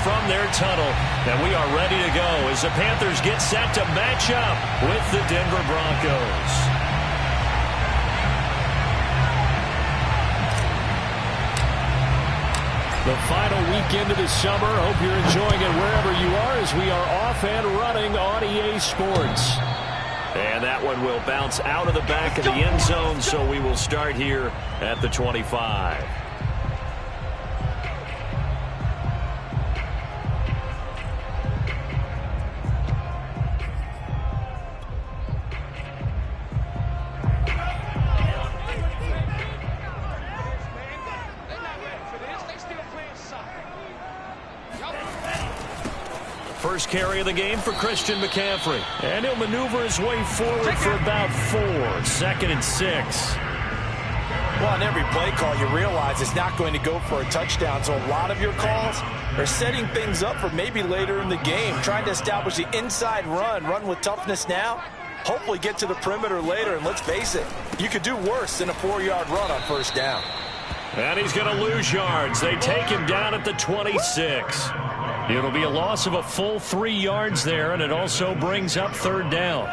from their tunnel, and we are ready to go as the Panthers get set to match up with the Denver Broncos. The final weekend of the summer. Hope you're enjoying it wherever you are as we are off and running on EA Sports. And that one will bounce out of the back of the end zone, so we will start here at the 25. First carry of the game for Christian McCaffrey. And he'll maneuver his way forward for about 4. 2nd and 6. Well, on every play call, you realize it's not going to go for a touchdown. So a lot of your calls are setting things up for maybe later in the game, trying to establish the inside run with toughness now, hopefully get to the perimeter later. And let's face it, you could do worse than a 4-yard run on first down. And he's going to lose yards. They take him down at the 26. It'll be a loss of a full 3 yards there, and it also brings up 3rd down.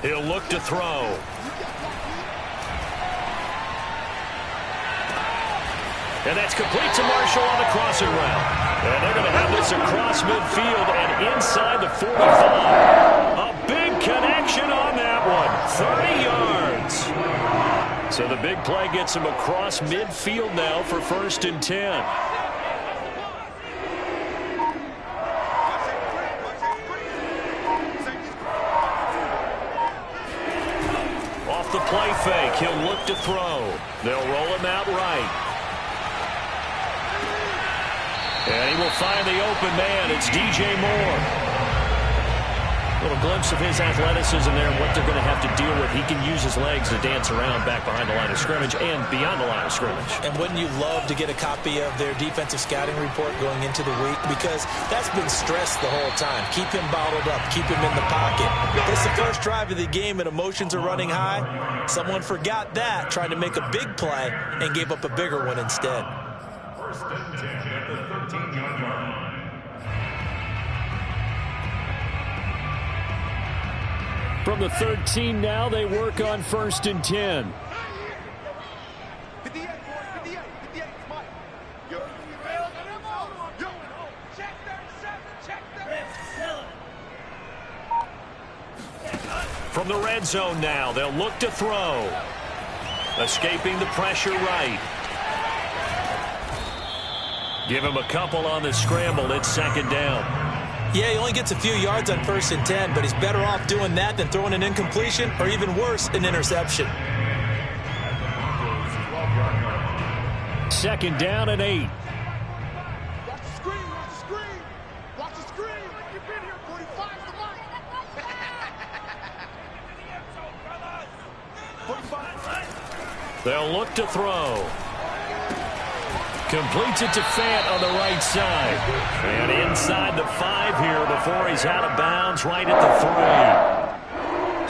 He'll look to throw. And that's complete to Marshall on the crossing route. And they're going to have this across midfield and inside the 45. A big connection on that one. 30 yards. So the big play gets him across midfield now for 1st and 10. Off the play fake, he'll look to throw. They'll roll him out right. And he will find the open man. It's DJ Moore. A little glimpse of his athleticism there and what they're going to have to deal with. He can use his legs to dance around back behind the line of scrimmage and beyond the line of scrimmage. And wouldn't you love to get a copy of their defensive scouting report going into the week? Because that's been stressed the whole time. Keep him bottled up. Keep him in the pocket. It's the first drive of the game and emotions are running high. Someone forgot that, tried to make a big play and gave up a bigger one instead. 1st and 10 at the 13-yard line. From the 13 now, they work on 1st and 10. From the red zone now, they'll look to throw. Escaping the pressure right. Give him a couple on the scramble. It's 2nd down. Yeah, he only gets a few yards on 1st and 10, but he's better off doing that than throwing an incompletion or even worse, an interception. 2nd down and 8. Watch the screen, watch the screen. Watch the screen. You've been here 45 the line. 45. They'll look to throw. Completes it to Fant on the right side. And inside the 5 here before he's out of bounds right at the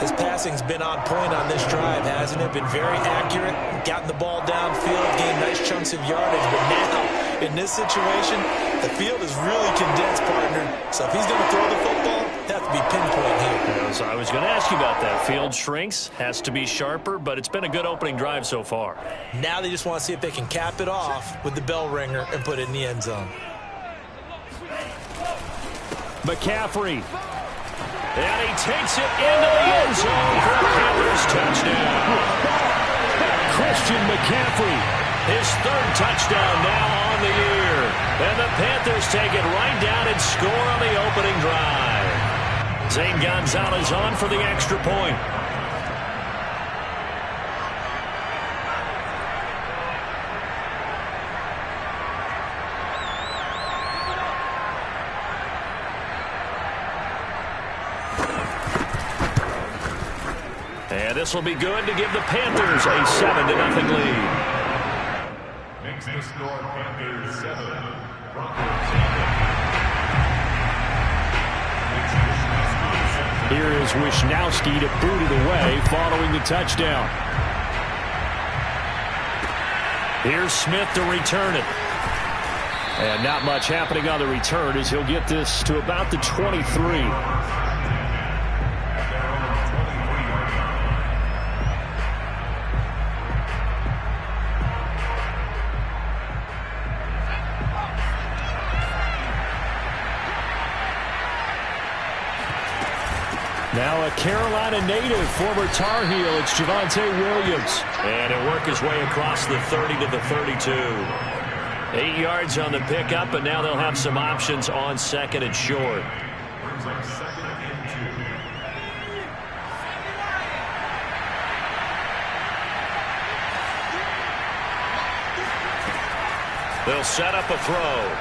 3. His passing's been on point on this drive, hasn't it? Been very accurate. Gotten the ball downfield, gained nice chunks of yardage. But now, in this situation, the field is really condensed, partner. So if he's going to throw the football, have to be pinpoint here. So I was going to ask you about that. Field shrinks, has to be sharper, but it's been a good opening drive so far. Now they just want to see if they can cap it off with the bell ringer and put it in the end zone. McCaffrey. And he takes it into the end zone for a Panthers touchdown. Christian McCaffrey, his 3rd touchdown now on the year. And the Panthers take it right down and score on the opening drive. Zane Gonzalez on for the extra point. And this will be good to give the Panthers a 7-0 lead. Makes the score Panthers 7. Here is Wishnowski to boot it away following the touchdown. Here's Smith to return it. And not much happening on the return as he'll get this to about the 23. Now a Carolina native, former Tar Heel, it's Javonte Williams. And he'll work his way across the 30 to the 32. 8 yards on the pickup, and now they'll have some options on second and short. Brings up second and 2. They'll set up a throw.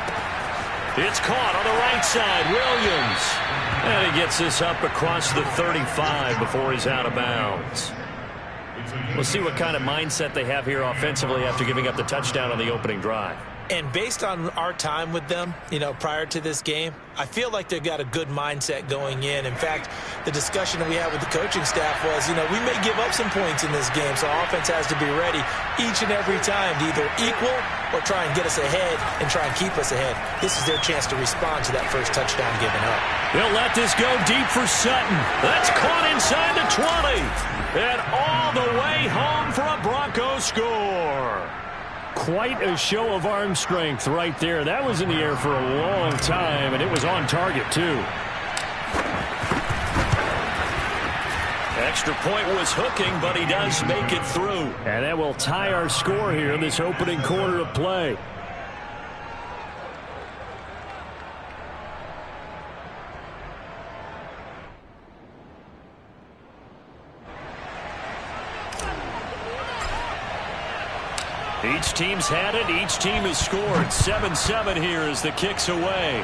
It's caught on the right side. Williams. And he gets this up across the 35 before he's out of bounds. We'll see what kind of mindset they have here offensively after giving up the touchdown on the opening drive. And based on our time with them, prior to this game, I feel like they've got a good mindset going in. In fact, the discussion that we had with the coaching staff was, we may give up some points in this game, so our offense has to be ready each and every time to either equal or try and get us ahead and try and keep us ahead. This is their chance to respond to that first touchdown given up. They'll let this go deep for Sutton. That's caught inside the 20. And all the way home for a Broncos score. Quite a show of arm strength right there. That was in the air for a long time, and it was on target, too. Extra point was hooking, but he does make it through. And that will tie our score here in this opening quarter of play. Each team's had it. Each team has scored. 7-7 here as the kick's away.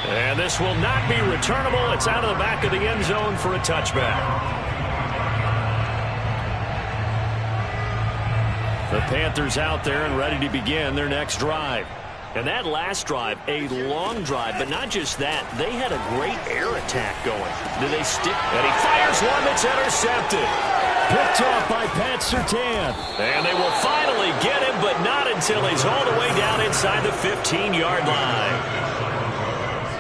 And this will not be returnable. It's out of the back of the end zone for a touchback. The Panthers out there and ready to begin their next drive. And that last drive, a long drive, but not just that. They had a great air attack going. Did they stick? And he fires one that's intercepted. Picked off by Pat Surtain. And they will finally get him, but not until he's all the way down inside the 15-yard line.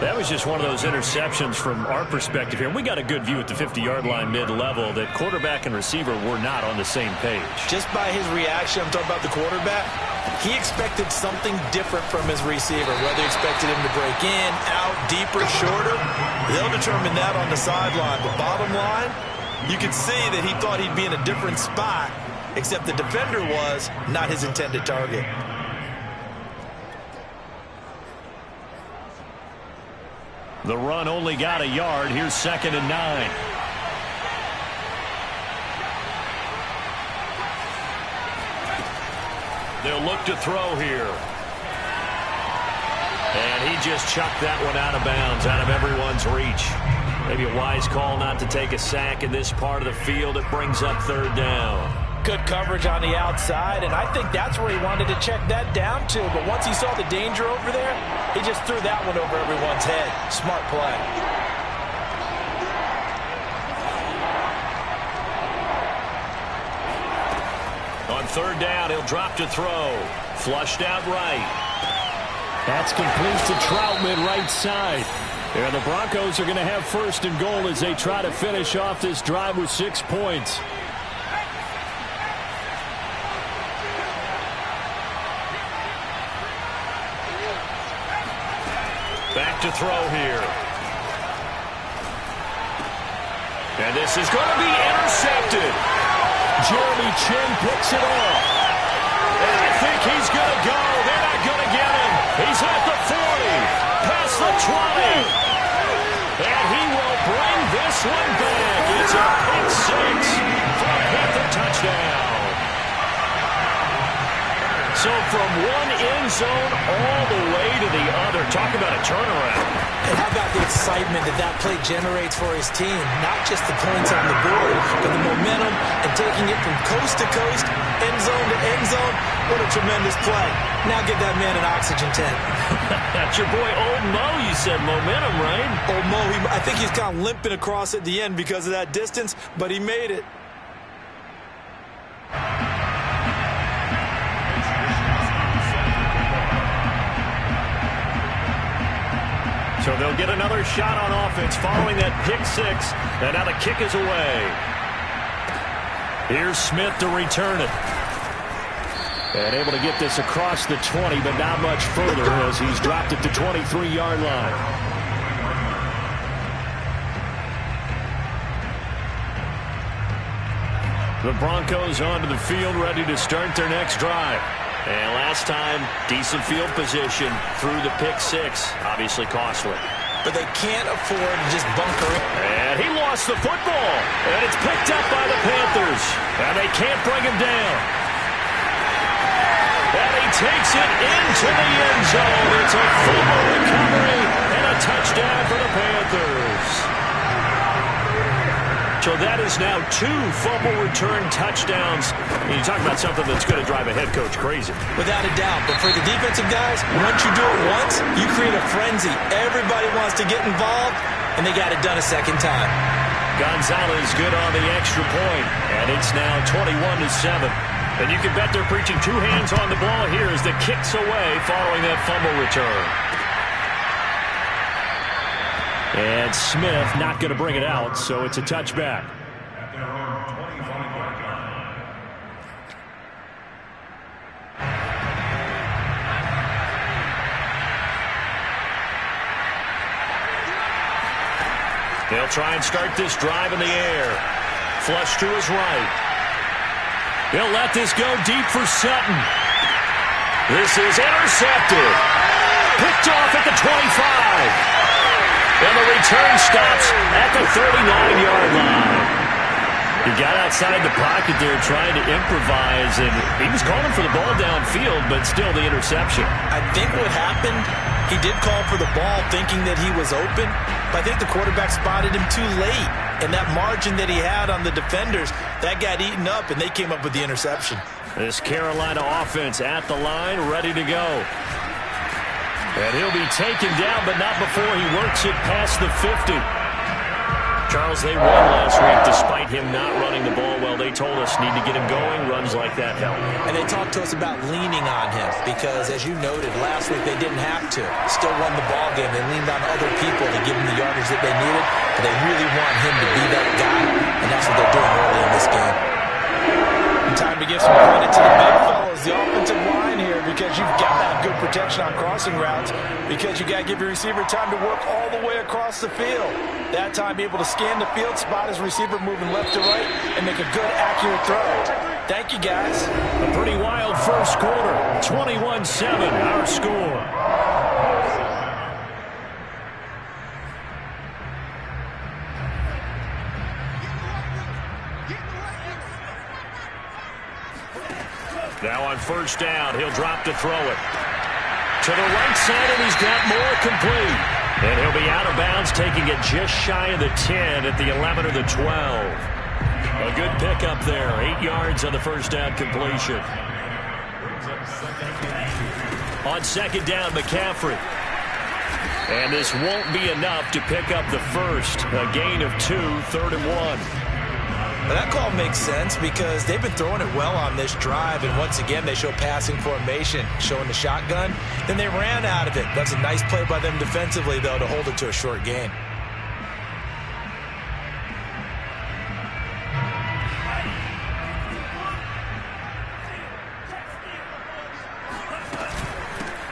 That was just one of those interceptions from our perspective here. We got a good view at the 50-yard line mid-level that quarterback and receiver were not on the same page. Just by his reaction, I'm talking about the quarterback, he expected something different from his receiver, whether he expected him to break in, out, deeper, shorter. They'll determine that on the sideline. But bottom line, you could see that he thought he'd be in a different spot, except the defender was not his intended target. The run only got a yard. Here's 2nd and 9. They'll look to throw here. And he just chucked that one out of bounds, out of everyone's reach. Maybe a wise call not to take a sack in this part of the field. It brings up 3rd down. Good coverage on the outside, and I think that's where he wanted to check that down to. But once he saw the danger over there, he just threw that one over everyone's head. Smart play. On 3rd down, he'll drop to throw. Flushed out right. That's complete to Troutman right side. And the Broncos are going to have 1st and goal as they try to finish off this drive with 6 points. Back to throw here. And this is going to be intercepted. Jeremy Chin picks it off. And I think he's going to go. They're not going to get him. He's at the 40, past the 20. And he will bring this one back. It's a pick 6 for a Panther touchdown. So from one end zone all the way to the other. Talk about a turnaround. And how about the excitement that play generates for his team? Not just the points on the board, but the momentum and taking it from coast to coast, end zone to end zone. What a tremendous play. Now give that man an oxygen tank. That's your boy Old Mo. You said momentum, right? Old Mo, I think he's kind of limping across at the end because of that distance, but he made it. So they'll get another shot on offense following that pick six. And now the kick is away. Here's Smith to return it. And able to get this across the 20, but not much further as he's dropped it to 23-yard line. The Broncos onto the field, ready to start their next drive. And last time, decent field position through the pick six. Obviously costly. But they can't afford to just bunker it. And he lost the football. And it's picked up by the Panthers. And they can't bring him down. And he takes it into the end zone. It's a fumble recovery and a touchdown for the Panthers. So that is now 2 fumble return touchdowns. And you talk about something that's going to drive a head coach crazy. Without a doubt. But for the defensive guys, once you do it once, you create a frenzy. Everybody wants to get involved, and they got it done a second time. Gonzalez good on the extra point. And it's now 21-7. And you can bet they're preaching 2 hands on the ball here as the kick's away following that fumble return. And Smith not going to bring it out, so it's a touchback. At their own 25-yard line. They'll try and start this drive in the air. Flush to his right. He'll let this go deep for Sutton. This is intercepted. Picked off at the 25. And the return stops at the 39-yard line. He got outside the pocket there trying to improvise, and he was calling for the ball downfield, but still the interception. I think what happened, he did call for the ball thinking that he was open, but I think the quarterback spotted him too late. And that margin that he had on the defenders, that got eaten up, and they came up with the interception. This Carolina offense at the line, ready to go. And he'll be taken down, but not before he works it past the 50. Charles, they won last week despite him not running the ball well. They told us need to get him going. Runs like that help. And they talked to us about leaning on him because, as you noted, last week they didn't have to. Still won the ball game. They leaned on other people to give them the yardage that they needed, but they really want him to be that guy, and that's what they're doing early in this game. And time to give some credit to the big fellows, the offensive line here, because you've got to have good protection on crossing routes because you got to give your receiver time to work all the way across the field. That time, be able to scan the field, spot his receiver moving left to right, and make a good, accurate throw. Thank you, guys. A pretty wild first quarter. 21-7, our score. Now on first down, he'll drop to throw it. To the right side, and he's got more complete. And he'll be out of bounds, taking it just shy of the 10 at the 11 or the 12. A good pickup there. 8 yards on the first down completion. On second down, McCaffrey. And this won't be enough to pick up the first. A gain of 2, 3rd and 1. Well, that call makes sense because they've been throwing it well on this drive, and once again they show passing formation, showing the shotgun. Then they ran out of it. That's a nice play by them defensively, though, to hold it to a short gain.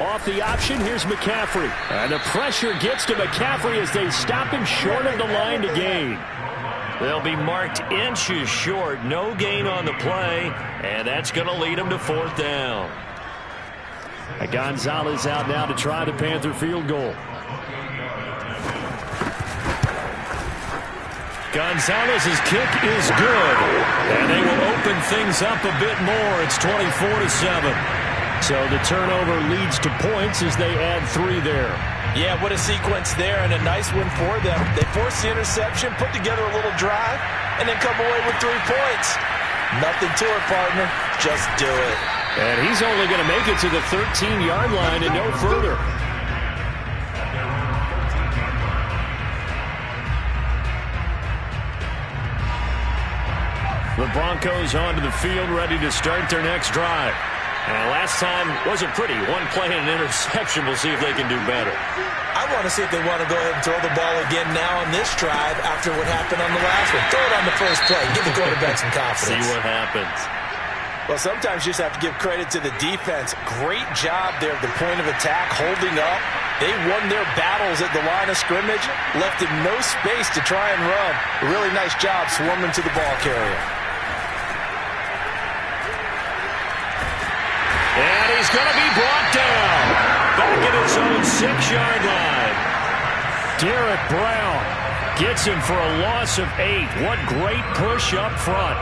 Off the option, here's McCaffrey. And the pressure gets to McCaffrey as they stop him short of the line to gain. They'll be marked inches short. No gain on the play, and that's going to lead them to 4th down. Gonzalez out now to try the Panther field goal. Gonzalez's kick is good, and they will open things up a bit more. It's 24-7. So the turnover leads to points as they add 3 there. Yeah, what a sequence there, and a nice one for them. They forced the interception, put together a little drive, and then come away with 3 points. Nothing to it, partner. Just do it. And he's only going to make it to the 13-yard line and no further. The Broncos onto the field, ready to start their next drive. And last time wasn't pretty. One play and an interception. We'll see if they can do better. I want to see if they want to go ahead and throw the ball again now on this drive after what happened on the last one. Throw it on the first play. Give the quarterback some confidence. See what happens. Well, sometimes you just have to give credit to the defense. Great job there at the point of attack, holding up. They won their battles at the line of scrimmage, left him no space to try and run. A really nice job swarming to the ball carrier. And he's going to be brought down. Back at his own 6-yard line. Derek Brown gets him for a loss of 8. What great push up front.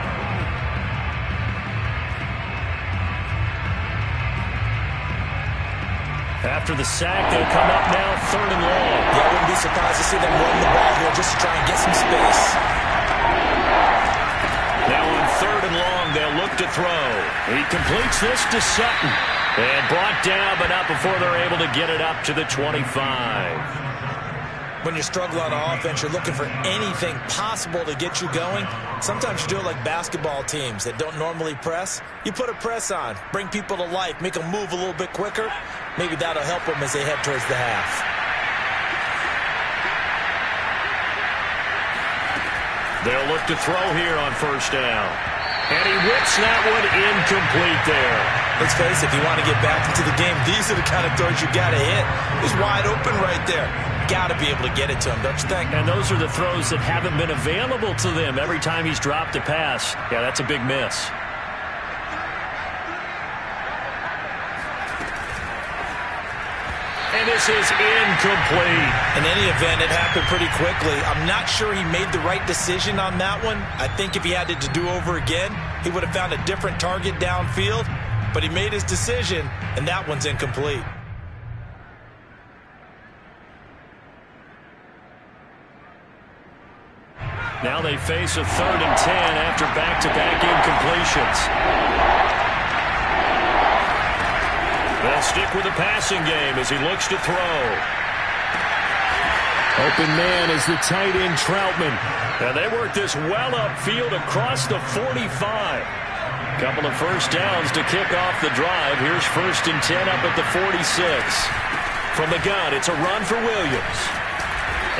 After the sack, they'll come up now 3rd and long. Yeah, I wouldn't be surprised to see them run the ball here just to try and get some space. Now on 3rd and long, they'll look to throw. He completes this to Sutton. And brought down, but not before they're able to get it up to the 25. When you struggle on offense, you're looking for anything possible to get you going. Sometimes you do it like basketball teams that don't normally press. You put a press on, bring people to life, make them move a little bit quicker. Maybe that'll help them as they head towards the half. They'll look to throw here on 1st down. And he whips that one incomplete there. Let's face it, if you want to get back into the game, these are the kind of throws you got to hit. He's wide open right there. Got to be able to get it to him, don't you think? And those are the throws that haven't been available to them every time he's dropped a pass. Yeah, that's a big miss. And this is incomplete. In any event, it happened pretty quickly. I'm not sure he made the right decision on that one. I think if he had it to do over again, he would have found a different target downfield. But he made his decision, and that one's incomplete. Now they face a 3rd and 10 after back-to-back incompletions. They'll stick with the passing game as he looks to throw. Open man is the tight end Troutman. And they work this well upfield across the 45. Couple of 1st downs to kick off the drive. Here's 1st and 10 up at the 46. From the gun, it's a run for Williams.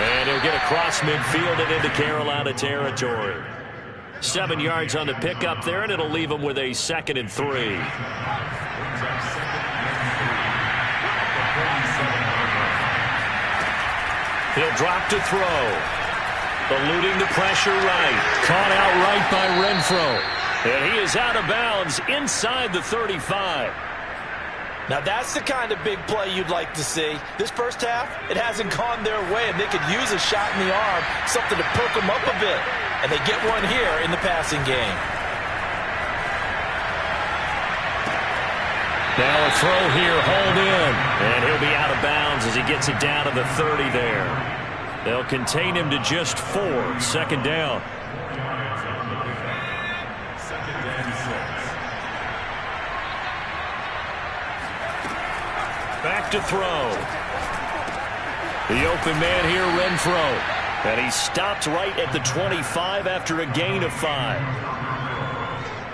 And he'll get across midfield and into Carolina territory. 7 yards on the pickup there, and it'll leave him with a 2nd and 3. He'll drop to throw. Eluding the pressure right. Caught out right by Renfro. And he is out of bounds inside the 35. Now that's the kind of big play you'd like to see. This first half, it hasn't gone their way, and they could use a shot in the arm, something to perk them up a bit. And they get one here in the passing game. Now a throw here, hauled in. And he'll be out of bounds as he gets it down to the 30 there. They'll contain him to just 4. 2nd down. Back to throw. The open man here, Renfro. And he stopped right at the 25 after a gain of 5.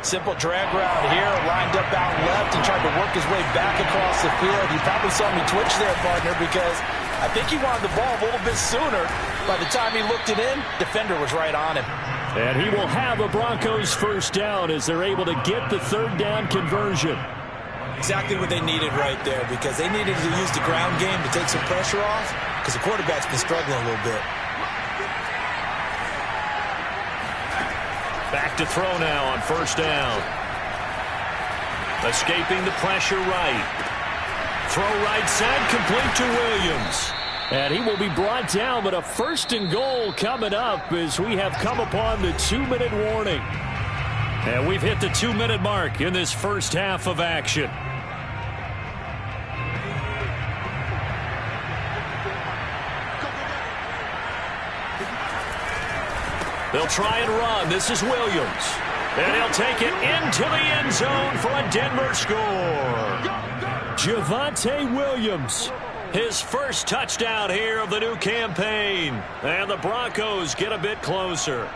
Simple drag route here, lined up out left and tried to work his way back across the field. You probably saw me twitch there, partner, because I think he wanted the ball a little bit sooner. By the time he looked it in, defender was right on him. And he will have a Broncos 1st down as they're able to get the 3rd down conversion. Exactly what they needed right there, because they needed to use the ground game to take some pressure off, because the quarterback's been struggling a little bit. Back to throw now on 1st down. Escaping the pressure right. Throw right side, complete to Williams. And he will be brought down, but a 1st and goal coming up as we have come upon the 2-minute warning. And we've hit the 2-minute mark in this first half of action. They'll try and run. This is Williams. And he'll take it into the end zone for a Denver score. Javonte Williams, his first touchdown here of the new campaign. And the Broncos get a bit closer.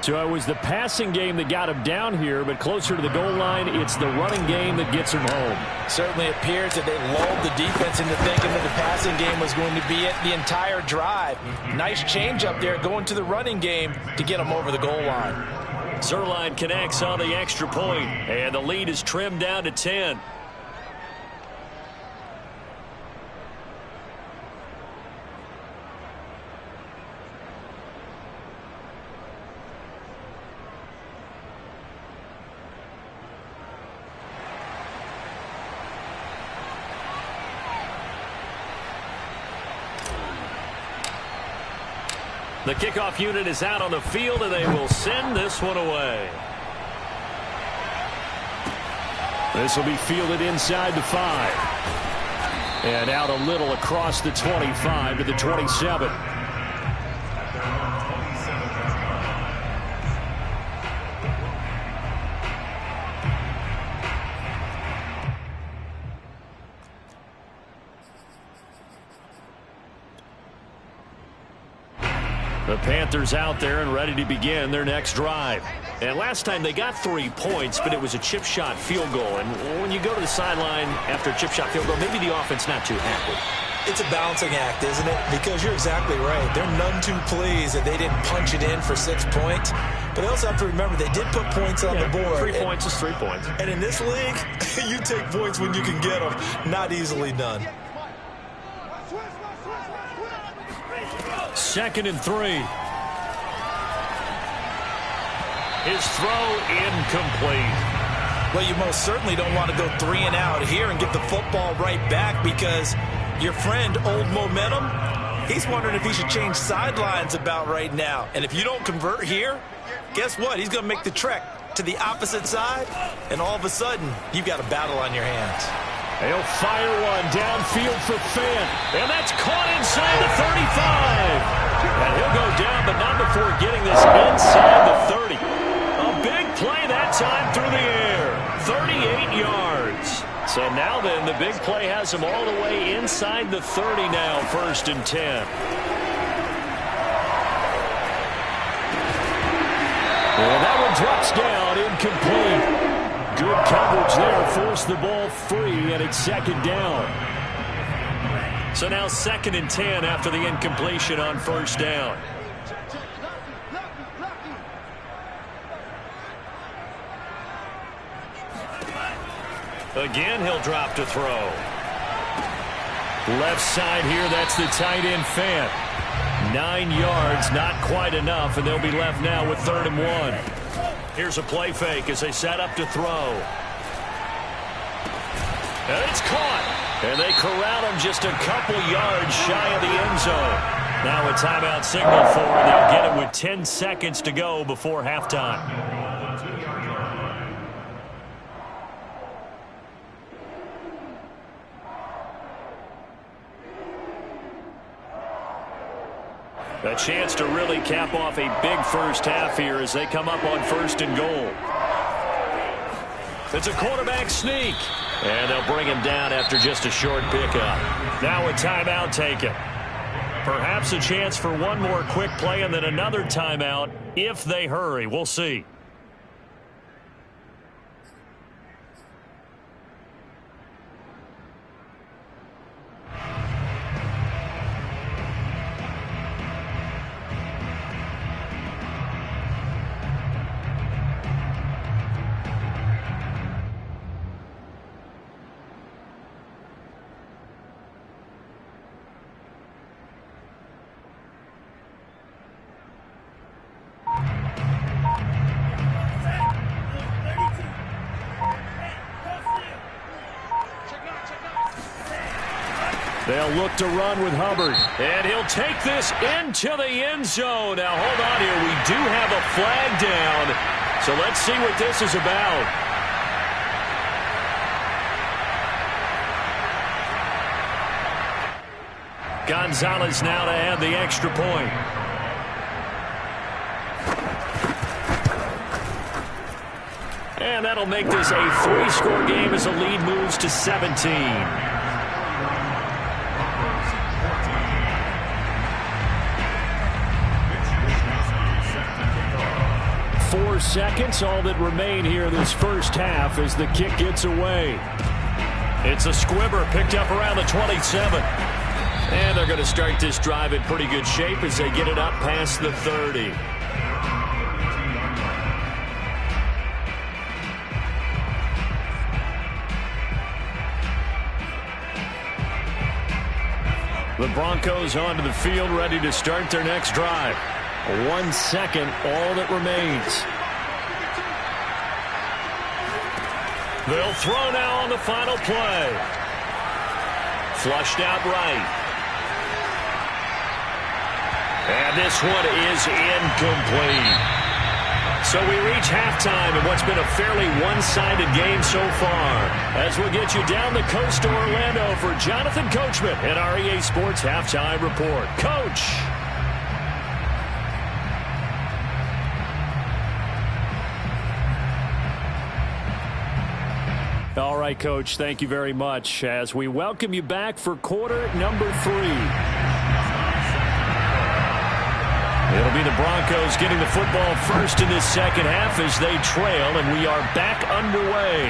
So it was the passing game that got him down here, but closer to the goal line, it's the running game that gets him home. Certainly appears that they lulled the defense into thinking that the passing game was going to be it the entire drive. Nice change up there going to the running game to get him over the goal line. Zerline connects on the extra point, and the lead is trimmed down to 10. The kickoff unit is out on the field, and they will send this one away. This will be fielded inside the 5. And out a little across the 25 to the 27. The Panthers out there and ready to begin their next drive. And last time they got 3 points, but it was a chip shot field goal. And when you go to the sideline after a chip shot field goal, maybe the offense not too happy. It's a balancing act, isn't it? Because you're exactly right. They're none too pleased that they didn't punch it in for 6 points. But they also have to remember they did put points on the board. 3 points is 3 points. And in this league, you take points when you can get them. Not easily done. 2nd and 3. His throw incomplete. Well, you most certainly don't want to go 3 and out here and get the football right back, because your friend, Old Momentum, he's wondering if he should change sidelines about right now. And if you don't convert here, guess what? He's going to make the trek to the opposite side, and all of a sudden, you've got a battle on your hands. They'll fire one downfield for Fant, and that's caught inside the 35. And he'll go down, but not before getting this inside the 30. A big play that time through the air, 38 yards. So now then, the big play has him all the way inside the 30 now, 1st and 10. And that one drops down, incomplete. Good coverage there, forced the ball free, and it's 2nd down. So now 2nd and 10 after the incompletion on 1st down. Again, he'll drop to throw. Left side here, that's the tight end Fant. 9 yards, not quite enough, and they'll be left now with 3rd and 1. Here's a play fake as they set up to throw. And it's caught. And they corral him just a couple yards shy of the end zone. Now a timeout signal for, and they'll get it with 10 seconds to go before halftime. A chance to really cap off a big first half here as they come up on 1st and goal. It's a quarterback sneak. And they'll bring him down after just a short pickup. Now a timeout taken. Perhaps a chance for one more quick play and then another timeout if they hurry. We'll see. They'll look to run with Hubbard. And he'll take this into the end zone. Now, hold on here. We do have a flag down. So let's see what this is about. Gonzalez now to add the extra point. And that'll make this a 3-score game as the lead moves to 17. seconds, all that remain here this first half as the kick gets away. It's a squibber picked up around the 27. And they're going to start this drive in pretty good shape as they get it up past the 30. The Broncos onto the field, ready to start their next drive. 1 second, all that remains. They'll throw now on the final play. Flushed out right. And this one is incomplete. So we reach halftime in what's been a fairly one-sided game so far. As we'll get you down the coast to Orlando for Jonathan Coachman at our EA Sports Halftime Report. Coach! All right, Coach, thank you very much as we welcome you back for quarter number 3. It'll be the Broncos getting the football first in this second half as they trail, and we are back underway.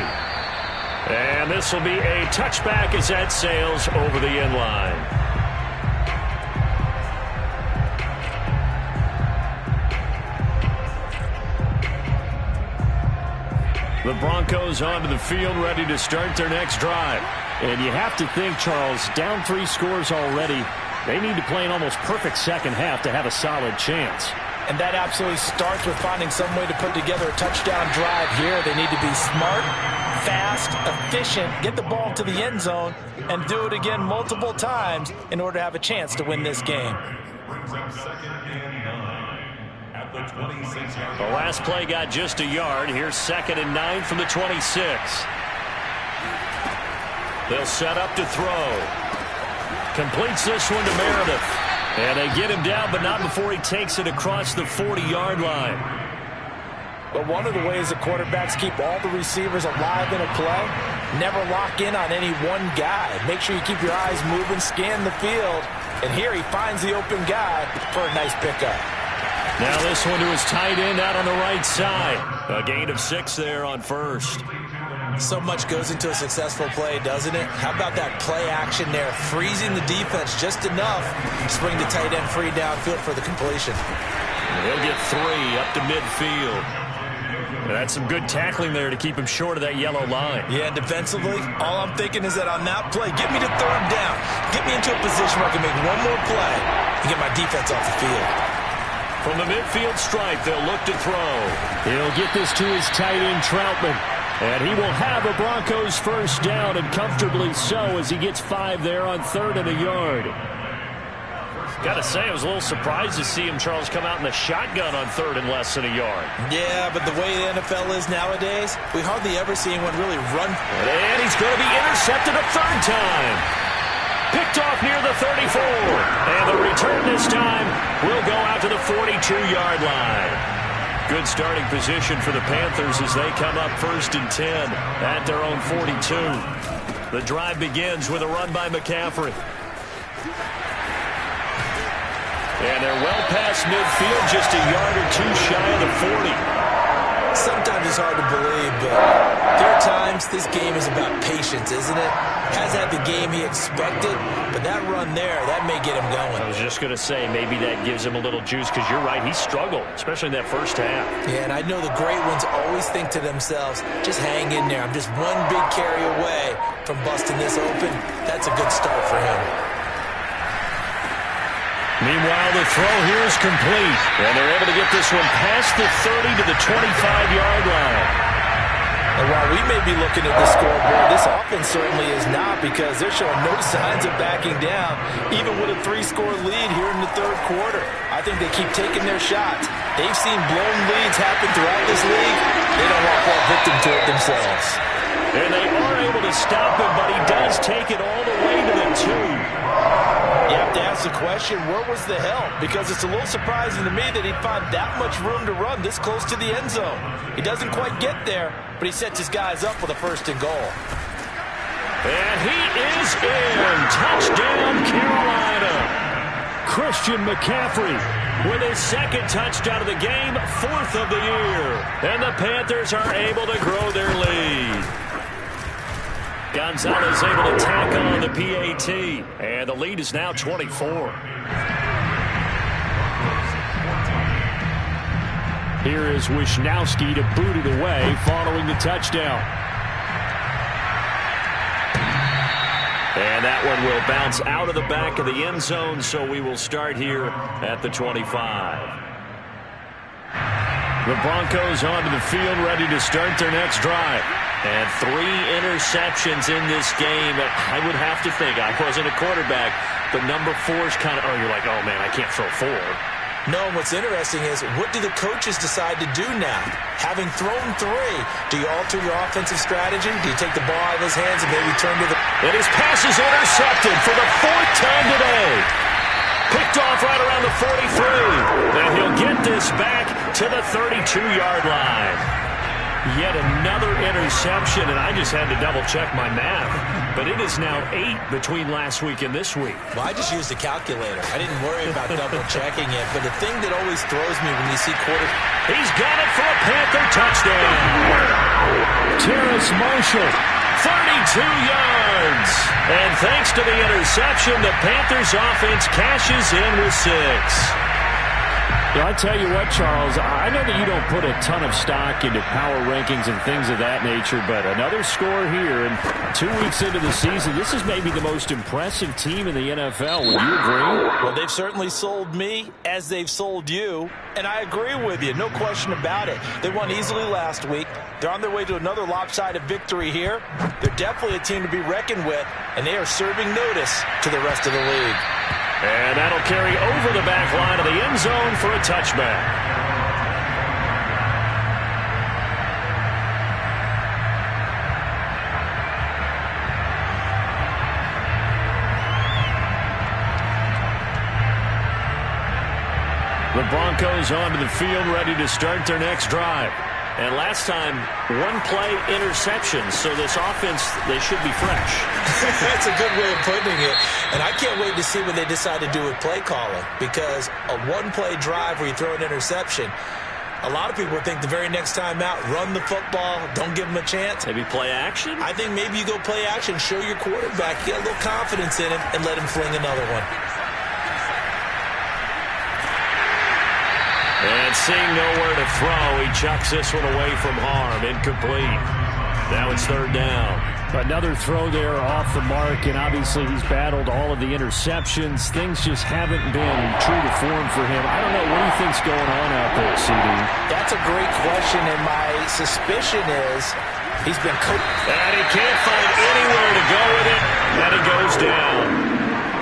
And this will be a touchback as that sails over the end line. The Broncos onto the field, ready to start their next drive. And you have to think, Charles, down 3 scores already. They need to play an almost perfect second half to have a solid chance. And that absolutely starts with finding some way to put together a touchdown drive here. They need to be smart, fast, efficient, get the ball to the end zone, and do it again multiple times in order to have a chance to win this game. The last play got just a yard. Here's 2nd and 9 from the 26. They'll set up to throw. Completes this one to Meredith. And they get him down, but not before he takes it across the 40-yard line. But one of the ways that quarterbacks keep all the receivers alive in a play, never lock in on any one guy. Make sure you keep your eyes moving, scan the field. And here he finds the open guy for a nice pickup. Now this one to his tight end out on the right side. A gain of 6 there on first. So much goes into a successful play, doesn't it? How about that play action there? Freezing the defense just enough to bring the tight end free downfield for the completion. He'll get 3 up to midfield. That's some good tackling there to keep him short of that yellow line. Yeah, defensively, all I'm thinking is that on that play, get me to 3rd down. Get me into a position where I can make one more play and get my defense off the field. From the midfield stripe, they'll look to throw. He'll get this to his tight end, Troutman. And he will have a Broncos first down, and comfortably so, as he gets 5 there on 3rd and a yard. Got to say, I was a little surprised to see him, Charles, come out in the shotgun on 3rd and less than a yard. Yeah, but the way the NFL is nowadays, we hardly ever see anyone really run. And he's going to be intercepted a 3rd time. Picked off near the 34. And the return this time will go out to the 42-yard line. Good starting position for the Panthers as they come up 1st and 10 at their own 42. The drive begins with a run by McCaffrey. And they're well past midfield, just a yard or 2 shy of the 40. Sometimes it's hard to believe, but there are times this game is about patience, isn't it? Has had the game he expected, but that run there, that may get him going. I was just going to say, maybe that gives him a little juice, because you're right, he struggled, especially in that first half. Yeah, and I know the great ones always think to themselves, just hang in there. I'm just one big carry away from busting this open. That's a good start for him. Meanwhile, the throw here is complete. And they're able to get this one past the 30 to the 25-yard line. And while we may be looking at the scoreboard, this offense certainly is not, because they're showing no signs of backing down, even with a 3-score lead here in the 3rd quarter. I think they keep taking their shots. They've seen blown leads happen throughout this league. They don't want to fall victim to it themselves. And they are able to stop him, but he does take it all the way to the 2. You have to ask the question, where was the help? Because it's a little surprising to me that he'd find that much room to run this close to the end zone. He doesn't quite get there, but he sets his guys up with a 1st and goal. And he is in. Touchdown, Carolina. Christian McCaffrey with his second touchdown of the game, 4th of the year. And the Panthers are able to grow their lead. Gonzalez able to tack on the PAT, and the lead is now 24. Here is Wisnowski to boot it away following the touchdown. And that one will bounce out of the back of the end zone, so we will start here at the 25. The Broncos onto the field, ready to start their next drive. And 3 interceptions in this game. I would have to think, I wasn't a quarterback, but number 4 is kind of, you're like, oh man, I can't throw 4. No, what's interesting is, what do the coaches decide to do now? Having thrown 3, do you alter your offensive strategy? Do you take the ball out of his hands and maybe turn to the... And his pass is intercepted for the 4th time today. Picked off right around the 43. And he'll get this back to the 32-yard line. Yet another interception, and I just had to double-check my math. But it is now 8 between last week and this week. Well, I just used a calculator. I didn't worry about double-checking it. But the thing that always throws me when you see He's got it for a Panther touchdown. Terrace Marshall, 32 yards. And thanks to the interception, the Panthers offense cashes in with 6. Yeah, I tell you what, Charles, I know that you don't put a ton of stock into power rankings and things of that nature, but another score here, and 2 weeks into the season, this is maybe the most impressive team in the NFL. Would you agree? Well, they've certainly sold me as they've sold you, and I agree with you, no question about it. They won easily last week. They're on their way to another lopsided victory here. They're definitely a team to be reckoned with, and they are serving notice to the rest of the league. And that'll carry over the back line of the end zone for a touchback. The Broncos onto the field, ready to start their next drive. And last time, 1-play interception, so this offense, they should be fresh. That's a good way of putting it. And I can't wait to see what they decide to do with play calling, because a 1-play drive where you throw an interception, a lot of people think the very next time out, run the football, don't give them a chance. Maybe play action? I think maybe you go play action, show your quarterback, get a little confidence in him, and let him fling another one. And seeing nowhere to throw, he chucks this one away from harm. Incomplete. Now it's 3rd down. Another throw there off the mark, and obviously he's battled all of the interceptions. Things just haven't been true to form for him. I don't know, what do you think's going on out there, CD? That's a great question, and my suspicion is he's been coached. And he can't find anywhere to go with it, and he goes down.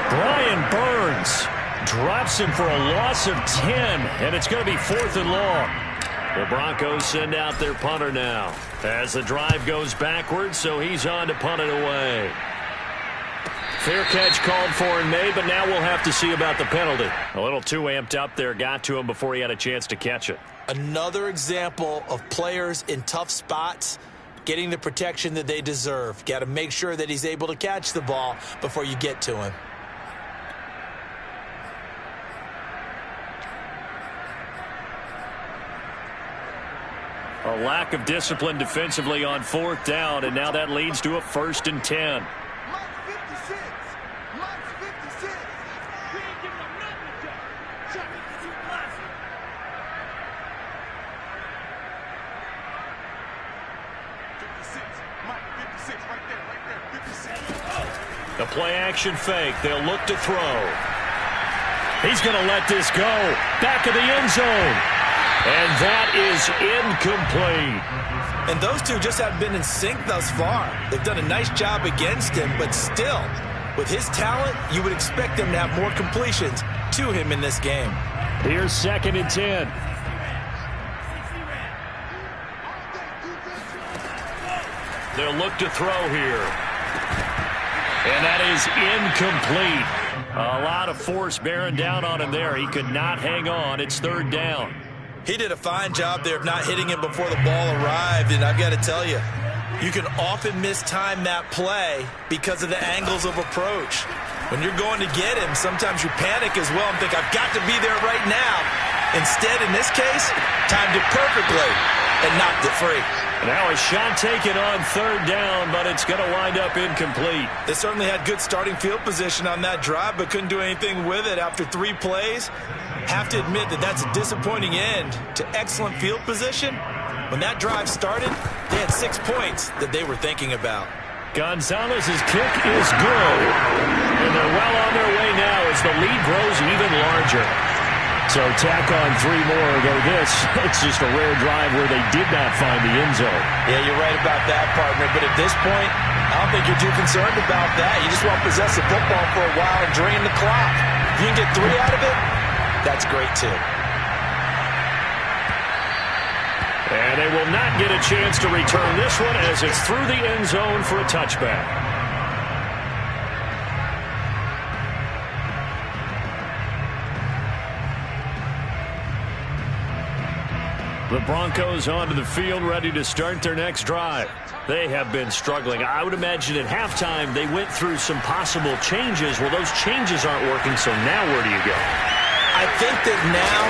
Brian Burns drops him for a loss of 10, and it's going to be 4th and long. The Broncos send out their punter now as the drive goes backwards, so he's on to punt it away. Fair catch called for and made, but now we'll have to see about the penalty. A little too amped up there, got to him before he had a chance to catch it. Another example of players in tough spots getting the protection that they deserve. Got to make sure that he's able to catch the ball before you get to him. A lack of discipline defensively on 4th down, and now that leads to a 1st and 10. The play-action fake. They'll look to throw. He's going to let this go. Back of the end zone. And that is incomplete. And those two just haven't been in sync thus far. They've done a nice job against him, but still, with his talent, you would expect them to have more completions to him in this game. Here's 2nd and 10. They'll look to throw here. And that is incomplete. A lot of force bearing down on him there. He could not hang on. It's 3rd down. He did a fine job there of not hitting him before the ball arrived, and I've got to tell you, you can often mistime that play because of the angles of approach. When you're going to get him, sometimes you panic as well and think, I've got to be there right now. Instead, in this case, timed it perfectly and knocked it free. Now a shot taken on third down, but it's going to wind up incomplete. They certainly had good starting field position on that drive, but couldn't do anything with it after 3 plays. Have to admit that that's a disappointing end to excellent field position. When that drive started, they had 6 points that they were thinking about. Gonzalez's kick is good. And they're well on their way now as the lead grows even larger. So tack on 3 more, though it's just a rare drive where they did not find the end zone. Yeah, you're right about that, partner. But at this point, I don't think you're too concerned about that. You just want to possess the football for a while and drain the clock. If you can get 3 out of it, that's great too. And they will not get a chance to return this one as it's through the end zone for a touchback. The Broncos onto the field, ready to start their next drive. They have been struggling. I would imagine at halftime they went through some possible changes. Well, those changes aren't working, so now where do you go? I think that now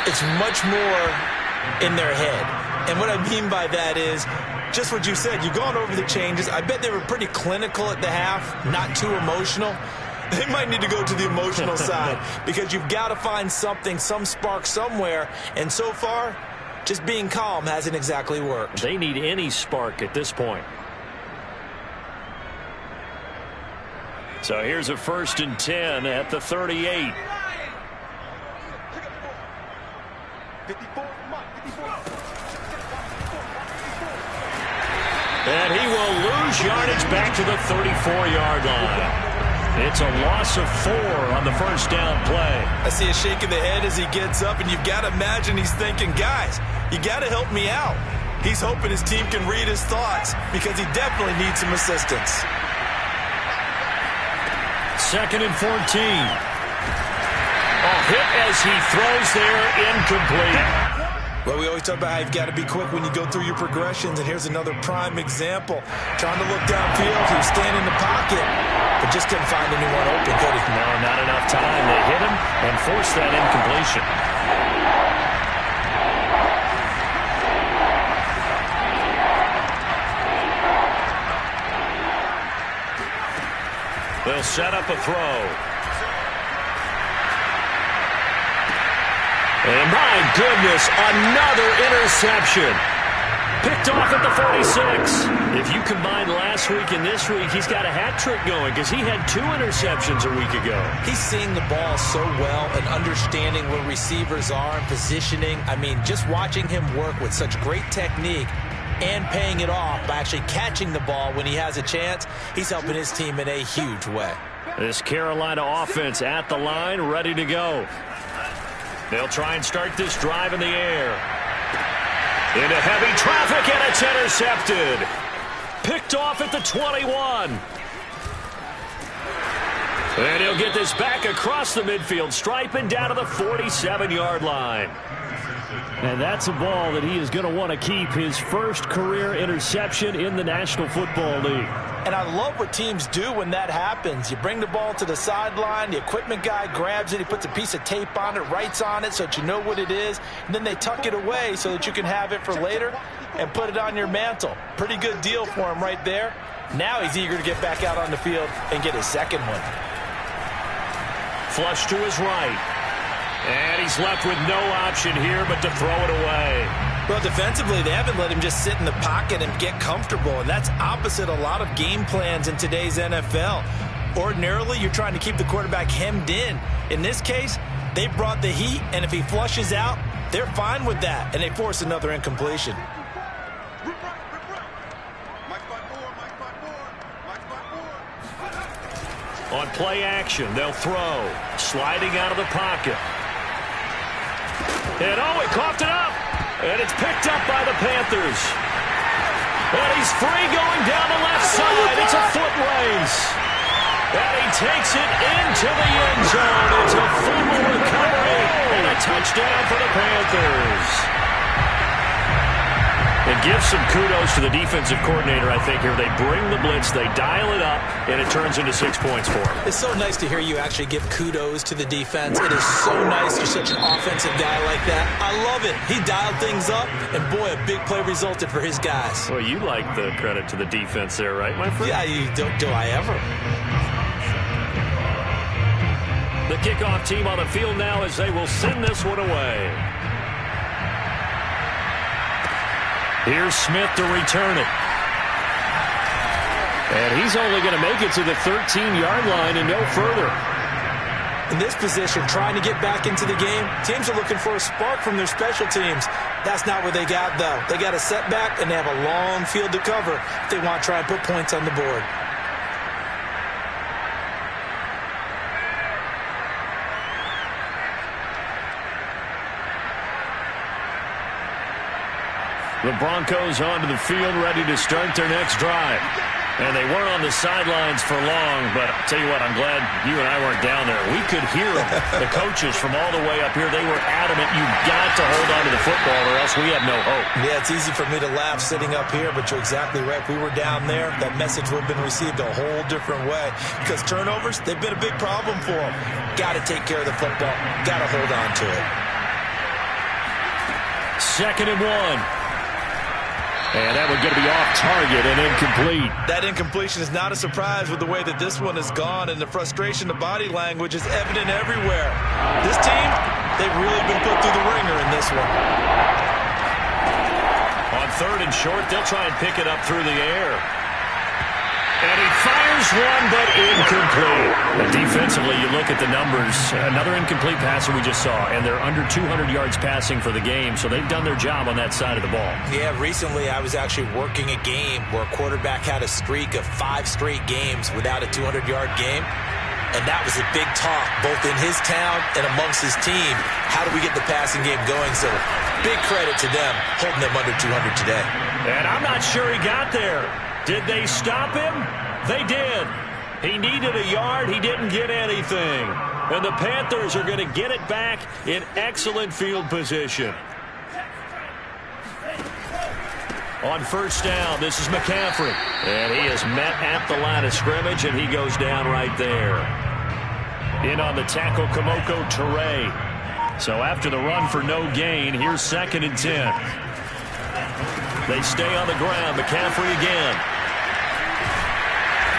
it's much more in their head. And what I mean by that is just what you said. You've gone over the changes. I bet they were pretty clinical at the half, not too emotional. They might need to go to the emotional side because you've got to find something, some spark somewhere. And so far, just being calm hasn't exactly worked. They need any spark at this point. So here's a 1st and 10 at the 38. And he will lose yardage back to the 34-yard line. It's a loss of 4 on the first down play. I see a shake of the head as he gets up, and you've got to imagine he's thinking, guys, you got to help me out. He's hoping his team can read his thoughts because he definitely needs some assistance. 2nd and 14. A hit as he throws there, incomplete. Well, we always talk about how you've got to be quick when you go through your progressions, and here's another prime example. Trying to look downfield, he was standing in the pocket, but just couldn't find anyone open, could he? No, not enough time. They hit him and forced that incompletion. They'll set up a throw. And my goodness, another interception. Picked off at the 46. If you combine last week and this week, he's got a hat trick going because he had 2 interceptions a week ago. He's seeing the ball so well and understanding where receivers are and positioning. I mean, just watching him work with such great technique and paying it off by actually catching the ball when he has a chance, he's helping his team in a huge way. This Carolina offense at the line, ready to go. They'll try and start this drive in the air. Into heavy traffic, and it's intercepted. Picked off at the 21. And he'll get this back across the midfield stripe and down to the 47-yard line. And that's a ball that he is going to want to keep, his first career interception in the National Football League. And I love what teams do when that happens. You bring the ball to the sideline, the equipment guy grabs it, he puts a piece of tape on it, writes on it so that you know what it is, and then they tuck it away so that you can have it for later and put it on your mantle. Pretty good deal for him right there. Now he's eager to get back out on the field and get his second one. Flush to his right. And he's left with no option here but to throw it away. Well, defensively, they haven't let him just sit in the pocket and get comfortable, and that's opposite a lot of game plans in today's NFL. Ordinarily, you're trying to keep the quarterback hemmed in. In this case, they brought the heat, and if he flushes out, they're fine with that, and they force another incompletion. On play action, they'll throw. Sliding out of the pocket. And oh, he coughed it up. And it's picked up by the Panthers. And he's free going down the left side. It's a foot race. And he takes it into the end zone. It's a fumble recovery and a touchdown for the Panthers. And give some kudos to the defensive coordinator, I think, here. They bring the blitz, they dial it up, and it turns into 6 points for them. It's so nice to hear you actually give kudos to the defense. It is so nice. You're such an offensive guy like that. I love it. He dialed things up, and boy, a big play resulted for his guys. Well, you like the credit to the defense there, right, my friend? Yeah, do I ever? The kickoff team on the field now as they will send this one away. Here's Smith to return it. And he's only going to make it to the 13-yard line and no further. In this position, trying to get back into the game, teams are looking for a spark from their special teams. That's not what they got, though. They got a setback, and they have a long field to cover if they want to try and put points on the board. The Broncos onto the field, ready to start their next drive. And they weren't on the sidelines for long, but I'll tell you what, I'm glad you and I weren't down there. We could hear them, the coaches from all the way up here. They were adamant, you've got to hold on to the football or else we have no hope. Yeah, it's easy for me to laugh sitting up here, but you're exactly right. If we were down there, that message would have been received a whole different way. Because turnovers, they've been a big problem for them. Got to take care of the football. Got to hold on to it. 2nd and 1. And that one going to be off target and incomplete. That incompletion is not a surprise with the way that this one has gone, and the frustration, the body language is evident everywhere. This team, they've really been put through the ringer in this one. On 3rd and short, they'll try and pick it up through the air. And he fires one, but incomplete. And defensively, you look at the numbers. Another incomplete passer we just saw, and they're under 200 yards passing for the game, so they've done their job on that side of the ball. Yeah, recently I was actually working a game where a quarterback had a streak of 5 straight games without a 200-yard game. And that was a big talk, both in his town and amongst his team. How do we get the passing game going? So big credit to them, holding them under 200 today. And I'm not sure he got there. Did they stop him? They did. He needed a yard. He didn't get anything. And the Panthers are going to get it back in excellent field position. On 1st down, this is McCaffrey. And he is met at the line of scrimmage, and he goes down right there. In on the tackle, Kamoko Toure. So after the run for no gain, here's 2nd and 10. They stay on the ground. McCaffrey again.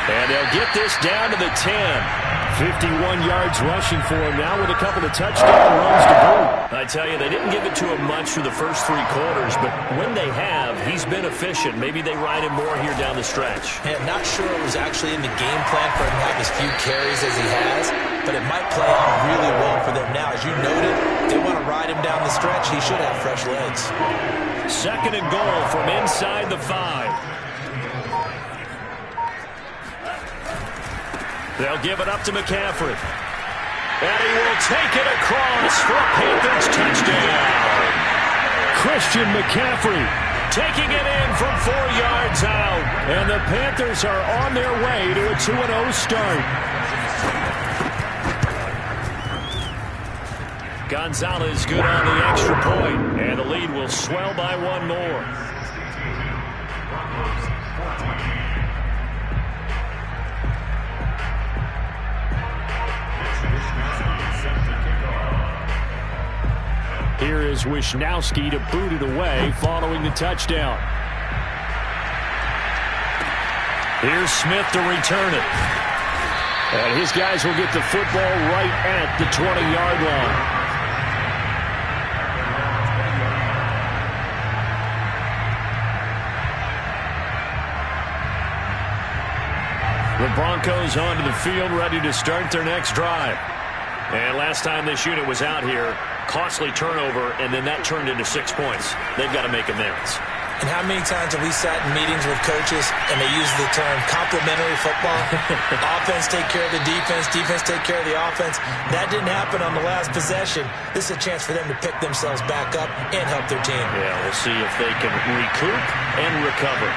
And they'll get this down to the 10. 51 yards rushing for him now with a couple of touchdown runs to boot. I tell you, they didn't give it to him much through the first 3 quarters, but when they have, he's been efficient. Maybe they ride him more here down the stretch. Yeah, not sure it was actually in the game plan for him to have as few carries as he has, but it might play out really well for them now. As you noted, if they want to ride him down the stretch, he should have fresh legs. 2nd and goal from inside the 5. They'll give it up to McCaffrey. And he will take it across for a Panthers touchdown. Christian McCaffrey taking it in from 4 yards out. And the Panthers are on their way to a 2-0 start. Gonzalez good on the extra point, and the lead will swell by 1 more. Here is Wisnowski to boot it away following the touchdown. Here's Smith to return it. And his guys will get the football right at the 20-yard line. The Broncos onto the field, ready to start their next drive. And last time this unit was out here, costly turnover, and then that turned into 6 points. They've got to make amends. And how many times have we sat in meetings with coaches and they use the term complementary football? Offense take care of the defense, defense take care of the offense. That didn't happen on the last possession. This is a chance for them to pick themselves back up and help their team. Yeah, we'll see if they can recoup and recover.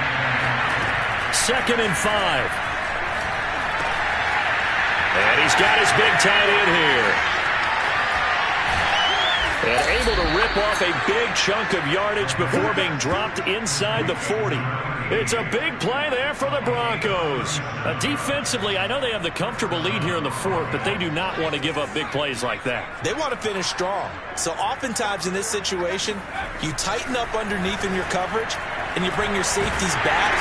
2nd and 5. And he's got his big tight end here. And able to rip off a big chunk of yardage before being dropped inside the 40. It's a big play there for the Broncos. Defensively, I know they have the comfortable lead here in the fourth, but they do not want to give up big plays like that. They want to finish strong. So oftentimes in this situation, you tighten up underneath in your coverage, and you bring your safeties back.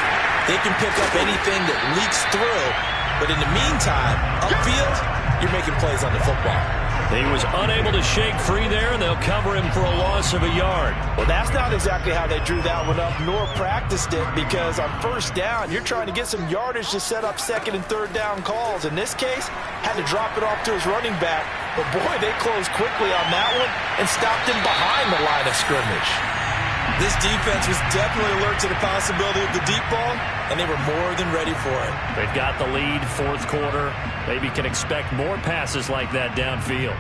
They can pick up anything that leaks through. But in the meantime, upfield, you're making plays on the football. He was unable to shake free there, and they'll cover him for a loss of a yard. Well, that's not exactly how they drew that one up, nor practiced it, because on first down, you're trying to get some yardage to set up second and third down calls. In this case, had to drop it off to his running back. But, boy, they closed quickly on that one and stopped him behind the line of scrimmage. This defense was definitely alert to the possibility of the deep ball, and they were more than ready for it. They've got the lead, fourth quarter. Maybe can expect more passes like that downfield.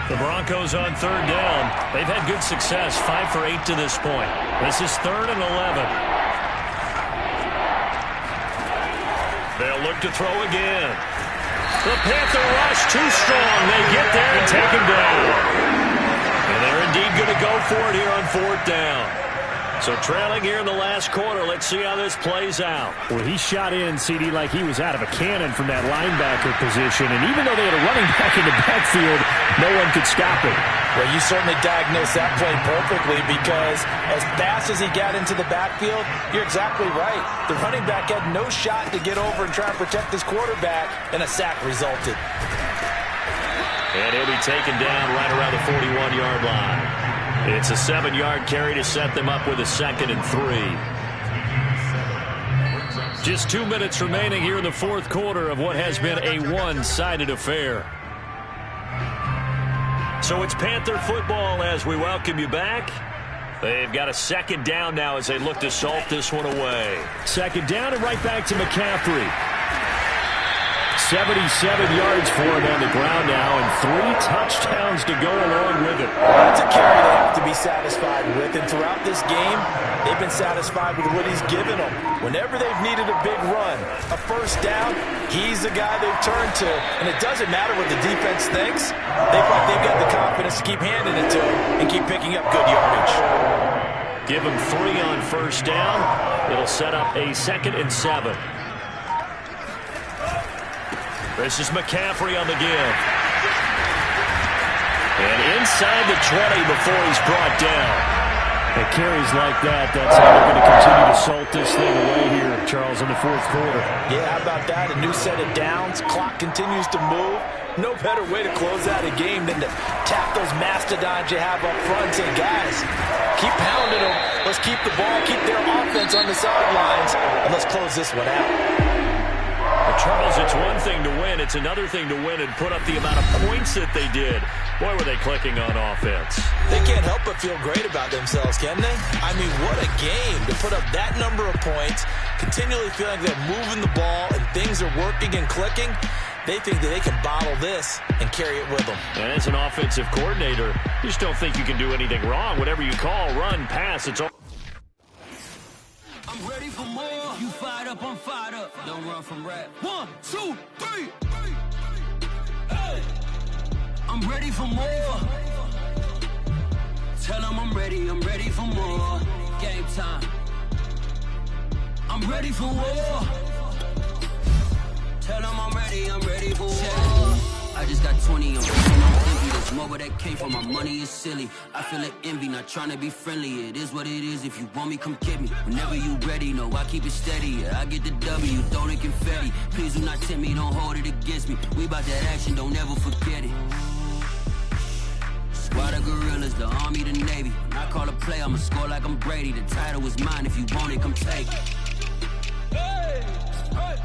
The Broncos on third down. They've had good success, 5 for 8 to this point. This is 3rd and 11. They'll look to throw again. The Panther rush too strong. They get there and take him down. And they're indeed going to go for it here on 4th down. So trailing here in the last quarter. Let's see how this plays out. Well, he shot in, CD, like he was out of a cannon from that linebacker position. And even though they had a running back in the backfield, no one could stop him. Well, you certainly diagnosed that play perfectly, because as fast as he got into the backfield, you're exactly right. The running back had no shot to get over and try and protect his quarterback, and a sack resulted. And he'll be taken down right around the 41-yard line. It's a 7-yard carry to set them up with a 2nd and 3. Just 2 minutes remaining here in the fourth quarter of what has been a one-sided affair. So it's Panther football as we welcome you back. They've got a 2nd down now as they look to salt this one away. 2nd down and right back to McCaffrey. 77 yards for him on the ground now, and 3 touchdowns to go along with it. That's a carry they have to be satisfied with, and throughout this game, they've been satisfied with what he's given them. Whenever they've needed a big run, a first down, he's the guy they've turned to. And it doesn't matter what the defense thinks. They feel like they've got the confidence to keep handing it to him and keep picking up good yardage. Give him 3 on first down. It'll set up a 2nd and 7. This is McCaffrey on the give. And inside the 20 before he's brought down. At carries like that, that's how they're going to continue to salt this thing away here, Charles, in the fourth quarter. Yeah, how about that? A new set of downs. Clock continues to move. No better way to close out a game than to tap those mastodons you have up front and say, guys, keep pounding them. Let's keep the ball, keep their offense on the sidelines, and let's close this one out. Charles, it's one thing to win. It's another thing to win and put up the amount of points that they did. Boy, were they clicking on offense. They can't help but feel great about themselves, can they? I mean, what a game to put up that number of points, continually feeling like they're moving the ball and things are working and clicking. They think that they can bottle this and carry it with them. And as an offensive coordinator, you just don't think you can do anything wrong. Whatever you call, run, pass, it's all. I'm ready for more. You fired up, I'm fired up. Don't run from rap. 1, 2, 3. Hey. I'm ready for more. Tell them I'm ready for more. Game time. I'm ready for war. Tell them I'm ready for war. I just got 20 on. I'm envious. More where that came from. My money is silly. I feel like envy, not trying to be friendly. It is what it is. If you want me, come get me. Whenever you ready, no, I keep it steady. Yeah, I get the W, throw the confetti. Please do not tempt me, don't hold it against me. We about that action, don't ever forget it. Squad of gorillas, the army, the navy. When I call a play, I'ma score like I'm Brady. The title is mine. If you want it, come take it. Hey,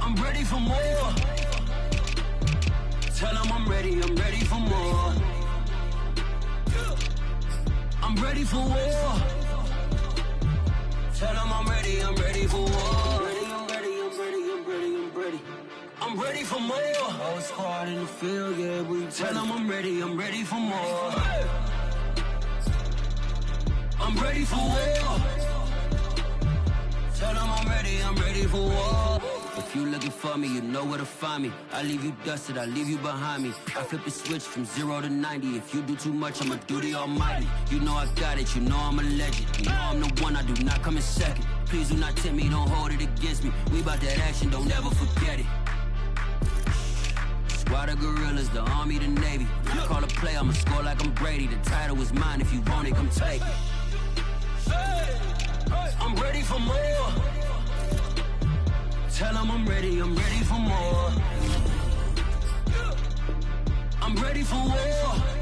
I'm ready for more. Tell them I'm ready for more. I'm ready for war. Tell them I'm ready for war. I'm ready for more. Whole squad in the field, yeah, we tell them I'm ready for more. I'm ready for war. Tell them I'm ready for war. If you looking for me, you know where to find me. I leave you dusted, I leave you behind me. I flip the switch from 0 to 90. If you do too much, I'ma do the almighty. You know I got it, you know I'm a legend. You know I'm the one, I do not come in second. Please do not tempt me, don't hold it against me. We bout that action, don't ever forget it. Squad of gorillas, the army, the navy. I call a play, I'ma score like I'm Brady. The title is mine, if you want it, come take it. I'm ready for more. Tell them I'm ready for more. I'm ready for war.